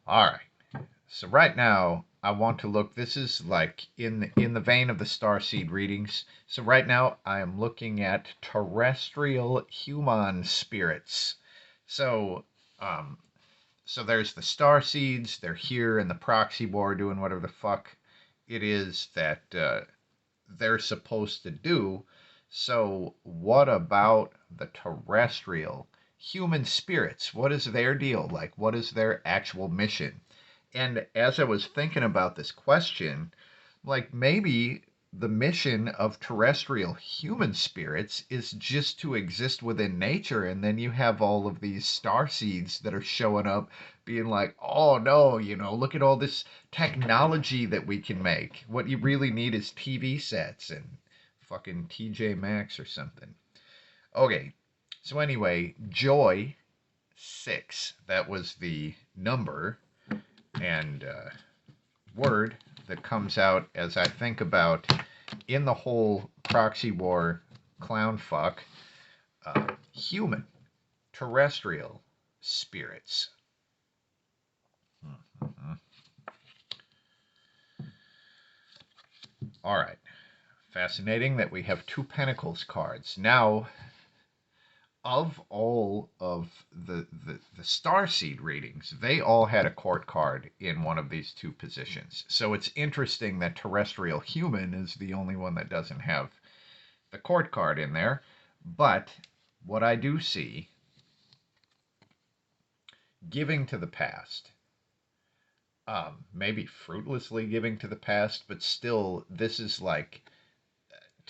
All right. So right now, I want to look. This is like in the vein of the starseed readings. So right now, I am looking at terrestrial human spirits. So, um, so there's the star seeds. They're here in the proxy war, doing whatever the fuck it is that they're supposed to do. So, what about the terrestrial human spirits? What is their deal? Like, what is their actual mission? And as I was thinking about this question, like maybe the mission of terrestrial human spirits is just to exist within nature, and then you have all of these star seeds that are showing up being like, oh no, look at all this technology that we can make. What you really need is TV sets and fucking TJ Maxx or something. Okay, so anyway, joy 6, that was the number and word that comes out as I think about in the whole proxy war clown fuck, human, terrestrial spirits. Mm-hmm. All right. Fascinating that we have two Pentacles cards. Now, of all of the starseed readings, they all had a court card in one of these two positions. So it's interesting that terrestrial human is the only one that doesn't have the court card in there. But what I do see, giving to the past, maybe fruitlessly giving to the past, but still, this is like,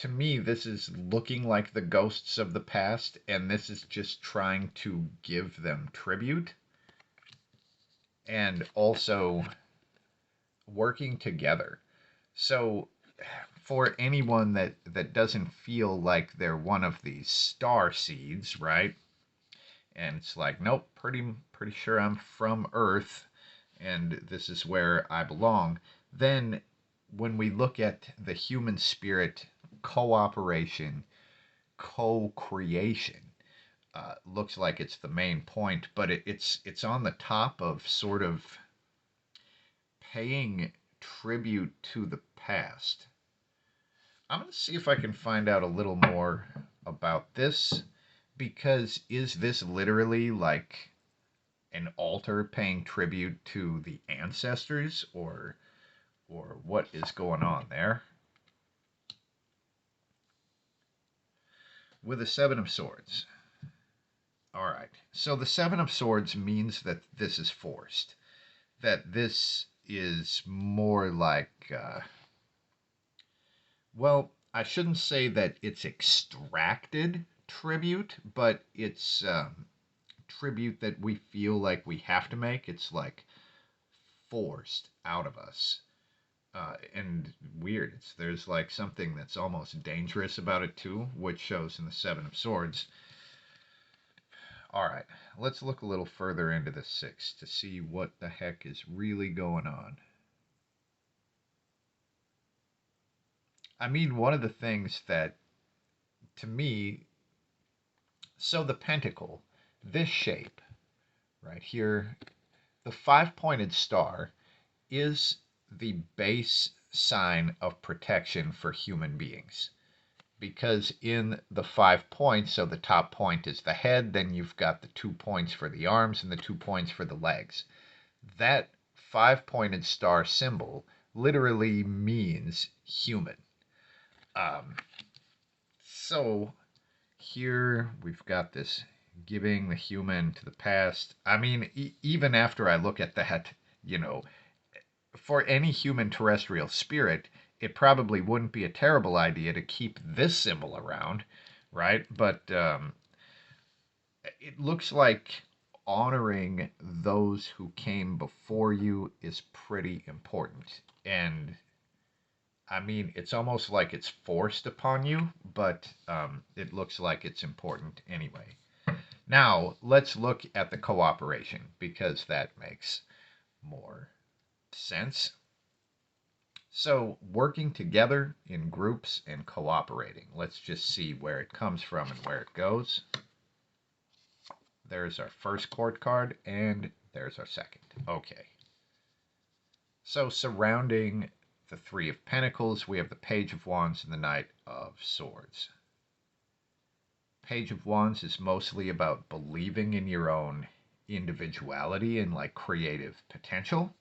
to me, this is looking like the ghosts of the past, and this is just trying to give them tribute and also working together. So, for anyone that doesn't feel like they're one of these star seeds, right? And it's like, nope, pretty sure I'm from Earth, and this is where I belong. Then, when we look at the human spirit, cooperation, co-creation, looks like it's the main point, but it's on the top of sort of paying tribute to the past. I'm going to see if I can find out a little more about this, because is this literally like an altar paying tribute to the ancestors, or what is going on there? With the 7 of swords. All right. So the 7 of swords means that this is forced. That this is more like well, I shouldn't say that it's extracted tribute, but it's tribute that we feel like we have to make. It's like forced out of us. And weird. There's like something that's almost dangerous about it too, which shows in the 7 of Swords. All right, let's look a little further into the 6 to see what the heck is really going on. I mean, one of the things that, to me, so the pentacle, this shape right here, the 5-pointed star is the base sign of protection for human beings. Because in the 5 points, so the top point is the head, then you've got the 2 points for the arms and the 2 points for the legs. That 5-pointed star symbol literally means human. So here we've got this giving the human to the past. I mean, even after I look at that, you know, for any human terrestrial spirit, it probably wouldn't be a terrible idea to keep this symbol around, right? But it looks like honoring those who came before you is pretty important. And I mean, it's almost like it's forced upon you, but it looks like it's important anyway. Now, let's look at the cooperation, because that makes more sense. So, working together in groups and cooperating. Let's just see where it comes from and where it goes. There's our first court card, and there's our second. Okay. So, surrounding the Three of Pentacles, we have the Page of Wands and the Knight of Swords. Page of Wands is mostly about believing in your own individuality and like creative potential.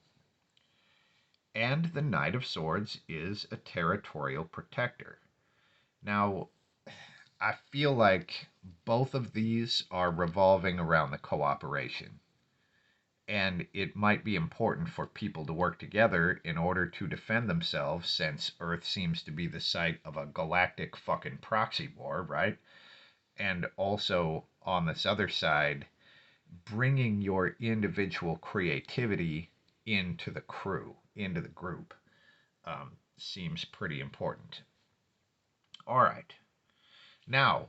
And the Knight of Swords is a territorial protector. Now, I feel like both of these are revolving around the cooperation. And it might be important for people to work together in order to defend themselves, since Earth seems to be the site of a galactic fucking proxy war, right? And also, on this other side, bringing your individual creativity into the crew, into the group, seems pretty important. All right. Now,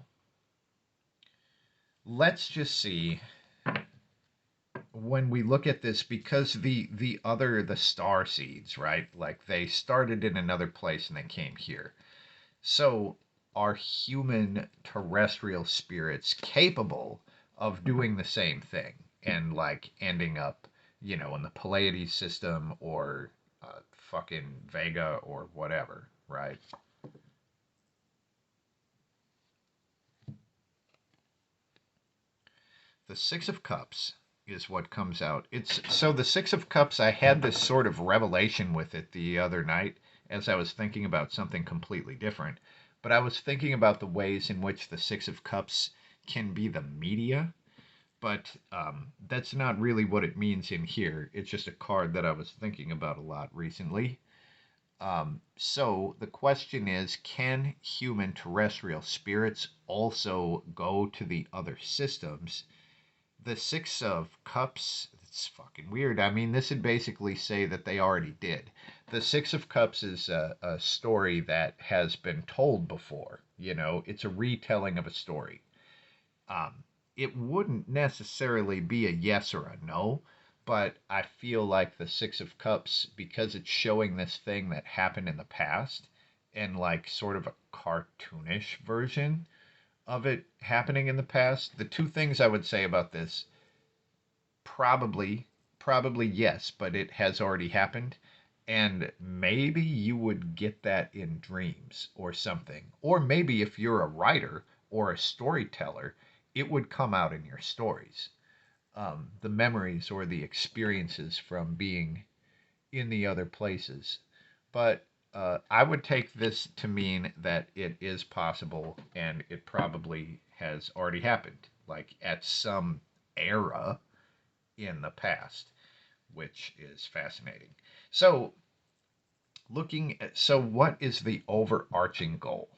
let's just see, when we look at this, because the star seeds, right? Like they started in another place and they came here. So are human terrestrial spirits capable of doing the same thing and like ending up, in the Pleiades system or fucking Vega or whatever, right? The Six of Cups is what comes out. It's so the Six of Cups, I had this sort of revelation with it the other night as I was thinking about something completely different. But I was thinking about the ways in which the Six of Cups can be the media, but that's not really what it means in here. It's just a card that I was thinking about a lot recently. So the question is, can human terrestrial spirits also go to the other systems? The Six of Cups, it's fucking weird. I mean, this would basically say that they already did. The Six of Cups is a story that has been told before. It's a retelling of a story. It wouldn't necessarily be a yes or a no, but I feel like the Six of Cups, because it's showing this thing that happened in the past and like sort of a cartoonish version of it happening in the past. The two things I would say about this: probably yes, but it has already happened. And maybe you would get that in dreams or something. Or maybe if you're a writer or a storyteller, it would come out in your stories. The memories or the experiences from being in the other places. But I would take this to mean that it is possible and it probably has already happened, like at some era in the past, which is fascinating. So, what is the overarching goal,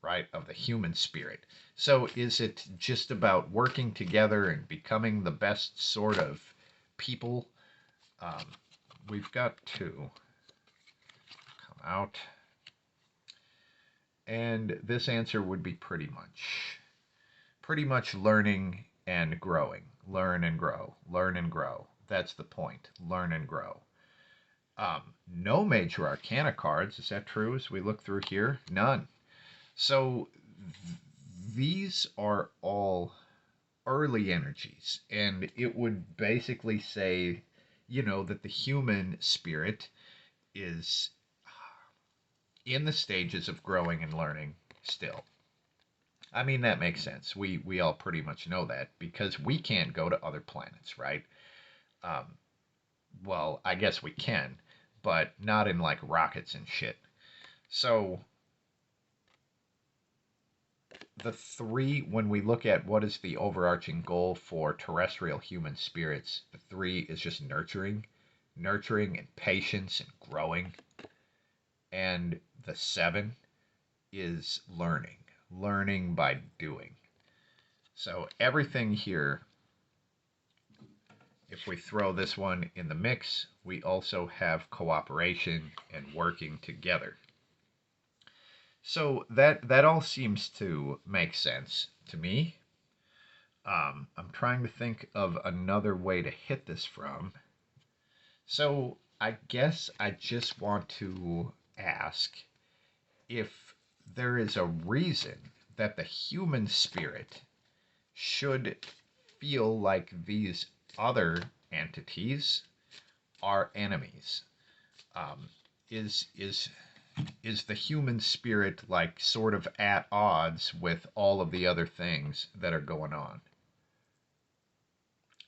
right, of the human spirit? So, is it just about working together and becoming the best sort of people? Um, we've got to come out. And this answer would be pretty much learning and growing. Learn and grow. Learn and grow. That's the point. Learn and grow. No major arcana cards. Is that true as we look through here? None. So these are all early energies. And it would basically say, that the human spirit is in the stages of growing and learning still. I mean, that makes sense. We all pretty much know that because we can't go to other planets, right? Um, well, I guess we can, but not in like rockets and shit. So the three, when we look at what is the overarching goal for terrestrial human spirits, the three is just nurturing and patience and growing. And the seven is learning by doing. So everything here, if we throw this one in the mix, we also have cooperation and working together. So that all seems to make sense to me. I'm trying to think of another way to hit this from. So I guess I just want to ask if there is a reason that the human spirit should feel like these other entities are enemies. Um, is the human spirit like sort of at odds with all of the other things that are going on?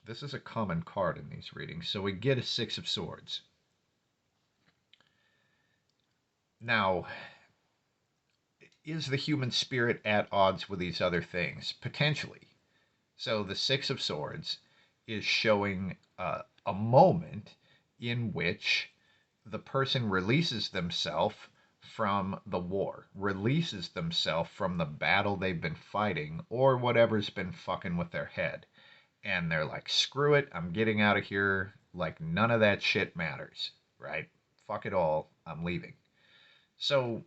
This is a common card in these readings, so we get a Six of Swords. Now, is the human spirit at odds with these other things? Potentially. So the Six of Swords is showing a moment in which the person releases themselves from the war, releases themselves from the battle they've been fighting or whatever's been fucking with their head. And they're like, screw it, I'm getting out of here. Like, none of that shit matters, right? Fuck it all, I'm leaving. So,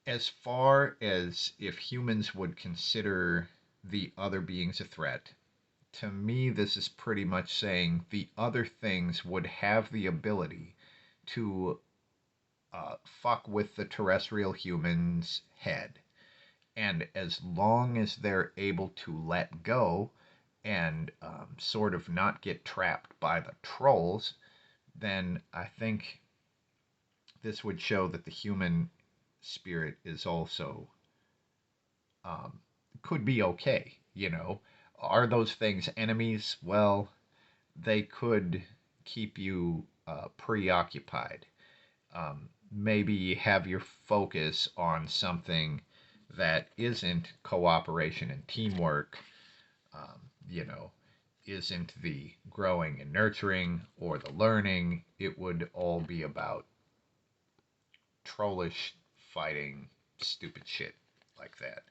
as far as if humans would consider the other beings a threat, to me, this is pretty much saying the other things would have the ability to fuck with the terrestrial human's head. And as long as they're able to let go and sort of not get trapped by the trolls, then I think this would show that the human spirit is also um, could be okay. You know, are those things enemies? Well, they could keep you preoccupied. Maybe have your focus on something that isn't cooperation and teamwork, you know, isn't the growing and nurturing or the learning. It would all be about trollish fighting, stupid shit like that.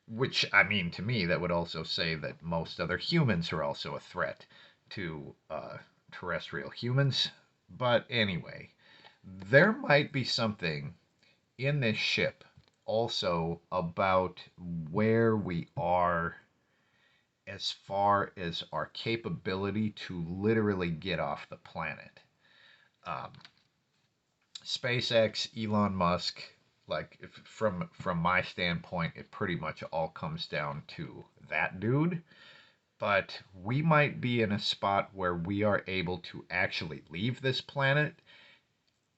Which, I mean, to me, that would also say that most other humans are also a threat to terrestrial humans. But anyway, there might be something in this ship also about where we are as far as our capability to literally get off the planet. Um, SpaceX, Elon Musk, like if, from my standpoint, it pretty much all comes down to that dude. But we might be in a spot where we are able to actually leave this planet.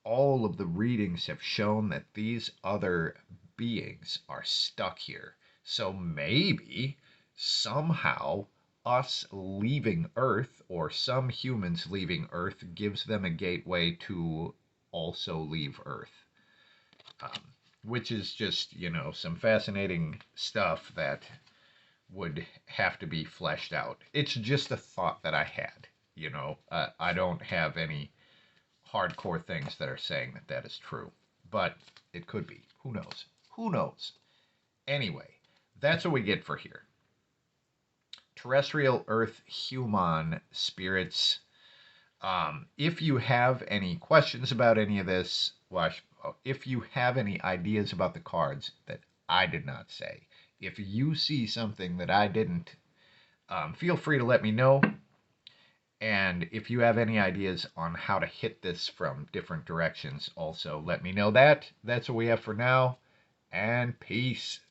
All of the readings have shown that these other beings are stuck here. So maybe somehow us leaving Earth or some humans leaving Earth gives them a gateway to also leave Earth. Which is just, some fascinating stuff that would have to be fleshed out. It's just a thought that I had, I don't have any hardcore things that are saying that that is true, but it could be. Who knows? Who knows? Anyway, that's what we get for here. Terrestrial Earth Human Spirits. If you have any questions about any of this, well, if you have any ideas about the cards that I did not say, if you see something that I didn't, feel free to let me know. And if you have any ideas on how to hit this from different directions, also let me know that. That's what we have for now, and peace.